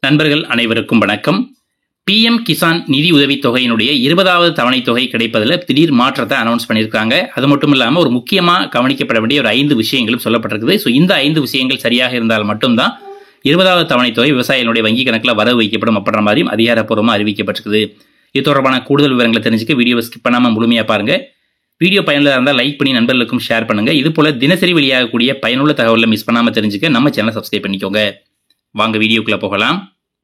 நண்பர்கள் அனைவருக்கும் வணக்கம். PM கிசான் நிதி உதவி தொகையினுடைய 20வது தவணை தொகை கிடைப்பதில் திடீர் மாற்றத்தை அனௌன்ஸ் பண்ணியிருக்காங்க. அது மட்டும் இல்லாமல் ஒரு முக்கியமாக கவனிக்கப்பட வேண்டிய ஒரு 5 விஷயங்களும் சொல்லப்பட்டிருக்குது. ஸோ இந்த 5 விஷயங்கள் சரியாக இருந்தால் மட்டும்தான் 20வது தவணை தொகை விவசாயிகளுடைய வங்கி கணக்கில் வரவு வைக்கப்படும் அப்படின்ற மாதிரியும் அதிகாரப்பூர்வமாக அறிவிக்கப்பட்டிருக்குது. இது தொடர்பான கூடுதல் விவரங்களை தெரிஞ்சுக்க வீடியோவை ஸ்கிப் பண்ணாமல் முழுமையாக பாருங்கள். வீடியோ பயனுள்ளதாக இருந்தால் லைக் பண்ணி நண்பர்களுக்கும் ஷேர் பண்ணுங்கள். இது போல் தினசரி வெளியாகக்கூடிய பயனுள்ள தகவலை மிஸ் பண்ணாமல் தெரிஞ்சுக்க நம்ம சேனலை சப்ஸ்கிரைப் பண்ணிக்கோங்க. வாங்க வீடியோக்குள்ளே போகலாம்.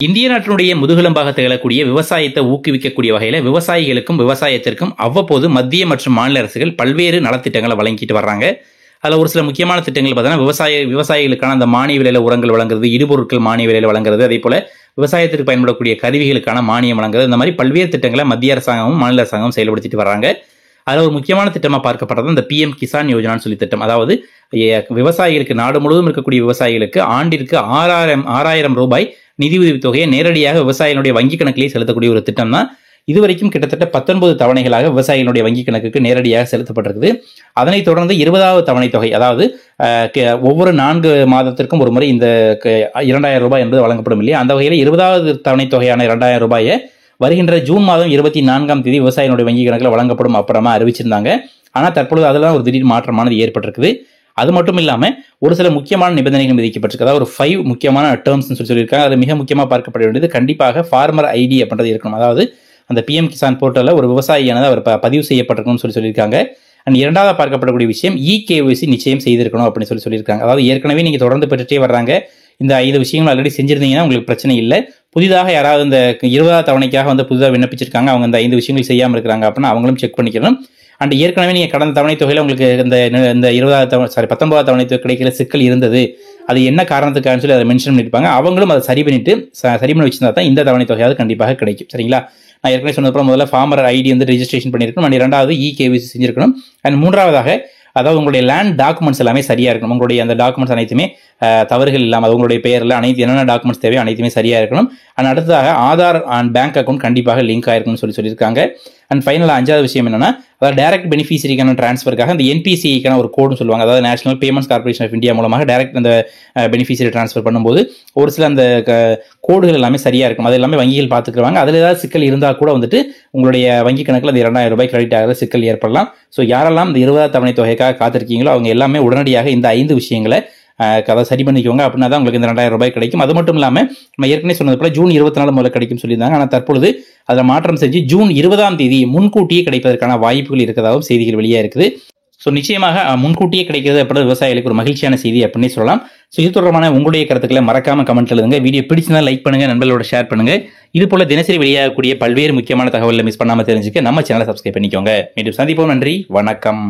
இந்திய நாட்டினுடைய முதுகெலும்பாக திகழக்கூடிய விவசாயத்தை ஊக்குவிக்கக்கூடிய வகையில் விவசாயிகளுக்கும் விவசாயத்திற்கும் அவ்வப்போது மத்திய மற்றும் மாநில அரசுகள் பல்வேறு நலத்திட்டங்களை வழங்கிட்டு வர்றாங்க. அதில் ஒரு சில முக்கியமான திட்டங்கள் பார்த்தீங்கன்னா விவசாயிகளுக்கான அந்த மானிய விலையில் உரங்கள் வழங்குறது, இடுபொருட்கள் மானிய விலையில் வழங்குறது, அதே போல் விவசாயத்திற்கு பயன்படக்கூடிய கருவிகளுக்கான மானியம் வழங்குறது, இந்த மாதிரி பல்வேறு திட்டங்களை மத்திய அரசாங்கமும் மாநில அரசாங்கமும் செயல்படுத்திட்டு வர்றாங்க. அதில் ஒரு முக்கியமான திட்டமாக பார்க்கப்படுறது இந்த PM கிசான் யோஜனான்னு சொல்லி திட்டம். அதாவது விவசாயிகளுக்கு, நாடு முழுவதும் இருக்கக்கூடிய விவசாயிகளுக்கு ஆண்டிற்கு 6000 ரூபாய் நிதியுதவி தொகையை நேரடியாக விவசாயிகளுடைய வங்கி கணக்கிலேயே செலுத்தக்கூடிய ஒரு திட்டம் தான். இதுவரைக்கும் கிட்டத்தட்ட 19 தவணைகளாக விவசாயிகளுடைய வங்கி கணக்குக்கு நேரடியாக செலுத்தப்பட்டிருக்குது. அதனைத் தொடர்ந்து 20வது தவணை தொகை, அதாவது ஒவ்வொரு 4 மாதத்திற்கும் ஒரு முறை இந்த 2000 ரூபாய் என்பது வழங்கப்படும் இல்லையா, அந்த வகையில் 20வது தவணை தொகையான 2000 ரூபாயை வருகின்ற ஜூன் மாதம் 24ஆம் தேதி விவசாயிகளுடைய வங்கி கணக்கில் வழங்கப்படும் அப்புறமா அறிவிச்சிருந்தாங்க. ஆனால் தற்பொழுது அதெல்லாம் ஒரு திடீர் மாற்றமானது ஏற்பட்டிருக்குது. அது மட்டும் இல்லாமல் ஒரு சில முக்கியமான நிபந்தனைகள் விதிக்கப்பட்டிருக்கு. அதாவது ஒரு 5 முக்கியமான டேர்ம்ஸ் சொல்லியிருக்காங்க. அது மிக முக்கியமாக பார்க்கப்பட வேண்டியது கண்டிப்பாக ஃபார்மர் ஐடி அப்படின்றது இருக்கணும். அதாவது அந்த PM கிசான் போர்ட்டலில் ஒரு விவசாயியானது அவர் பதிவு செய்யப்பட்டிருக்கணும்னு சொல்லியிருக்காங்க. அண்ட் இரண்டாவது பார்க்கப்படக்கூடிய விஷயம் EKYC நிச்சயம் செய்திருக்கணும் அப்படின்னு சொல்லியிருக்காங்க. அதாவது ஏற்கனவே நீங்கள் தொடர்ந்து பெற்றுட்டே வர்றாங்க, இந்த 5 விஷயங்கள் ஆல்ரெடி செஞ்சிருந்தீங்கன்னா உங்களுக்கு பிரச்சனை இல்லை. புதிதாக யாராவது இந்த 20வது தவணைக்காக வந்து புதிதாக விண்ணப்பிச்சிருக்காங்க, அவங்க இந்த 5 விஷயங்கள் செய்யாமல் இருக்கிறாங்க அப்படின்னா அவங்களும் செக் பண்ணிக்கணும். அண்ட் ஏற்கனவே நீங்கள் கடந்த தவணை தொகையில் உங்களுக்கு இந்த 19வது தவணை தொகை கிடைக்கிற சிக்கல் இருந்தது, அது என்ன காரணத்துக்காக சொல்லி அதை மென்ஷன் பண்ணியிருப்பாங்க. அவங்களும் அதை சரி பண்ணி வச்சிருந்தா தான் இந்த தவணை தொகையாவது கண்டிப்பாக கிடைக்கும். சரிங்களா? நான் ஏற்கனவே சொன்னதுக்கு முதல்ல ஃபார்மர் ஐடி வந்து ரெஜிஸ்ட்ரேஷன் பண்ணியிருக்கணும். அண்ட் இரண்டாவது EKYC செஞ்சிருக்கணும். அண்ட் மூன்றாவதாக அதாவது உங்களுடைய லேண்ட் டாக்குமெண்ட்ஸ் எல்லாமே சரியாக இருக்கணும். உங்களுடைய அந்த டாக்குமெண்ட்ஸ் அனைத்துமே தவறுகள் இல்லாமல், அது உங்களுடைய பெயரில் அனைத்து என்னென்ன டாக்குமெண்ட்ஸ் தேவையோ அனைத்துமே சரியாக இருக்கணும். அண்ட் அடுத்ததாக ஆதார் அண்ட் பேங்க் அக்கௌண்ட் கண்டிப்பாக லிங்க் ஆயிருக்குன்னு சொல்லியிருக்காங்க. அண்ட் ஃபைனலாக 5வது விஷயம் என்னன்னா, அதாவது டைரக்ட் பெனிஃபிஷரிக்கான ட்ரான்ஸ்ஃபருக்காக இந்த NPCIக்கான ஒரு கோடுன்னு சொல்லுவாங்க. அதாவது national payments corporation of India மூலமாக டைரக்ட் அந்த பெனிஃபிஷரி ட்ரான்ஸ்ஃபர் பண்ணும்போது ஒரு சில அந்த கோடுகள் எல்லாமே சரியாக இருக்கும். அது எல்லாமே வங்கிகள் பார்த்துக்குவாங்க. அதில் ஏதாவது சிக்கல் இருந்தால் கூட வந்துட்டு உங்களுடைய வங்கி கணக்கில் அந்த 2000 ரூபாய் கிரெடிட் ஆகிற சிக்கல் ஏற்படலாம். ஸோ யாரெல்லாம் இந்த 20வது தவணை தொகைக்காக காத்திருக்கீங்களோ அவங்க எல்லாமே உடனடியாக இந்த 5 விஷயங்களை அதை சரி பண்ணிக்கோங்க. அப்படின்னா தான் உங்களுக்கு இந்த 2000 ரூபாய் கிடைக்கும். அது மட்டும் இல்லாமல் நம்ம ஏற்கனவே சொன்னது போல ஜூன் 24 முதல்ல கிடைக்கும் சொல்லியிருந்தாங்க. ஆனால் தற்பொழுது அதில் மாற்றம் செஞ்சு ஜூன் 20ஆம் தேதி முன்கூட்டியே கிடைப்பதற்கான வாய்ப்புகள் இருக்கிறதாகவும் செய்திகள் வெளியாக இருக்குது. ஸோ நிச்சயமாக முன்கூட்டியே கிடைக்கிறது அப்படின்ற விவசாயிகளுக்கு ஒரு மகிழ்ச்சியான செய்தி அப்படின்னு சொல்லலாம். ஸோ இது தொடர்பான உங்களுடைய கருத்துக்களை மறக்காம கமெண்ட் எழுதுங்க. வீடியோ பிடிச்சிருந்தா லைக் பண்ணுங்க, நண்பர்களோட ஷேர் பண்ணுங்க. இது போல தினசரி வெளியாகக்கூடிய பல்வேறு முக்கியமான தகவல்களை மிஸ் பண்ணாமல் தெரிஞ்சுக்க நம்ம சேனலை சப்ஸ்கிரைப் பண்ணிக்கோங்க. மீண்டும் சந்திப்போம். நன்றி, வணக்கம்.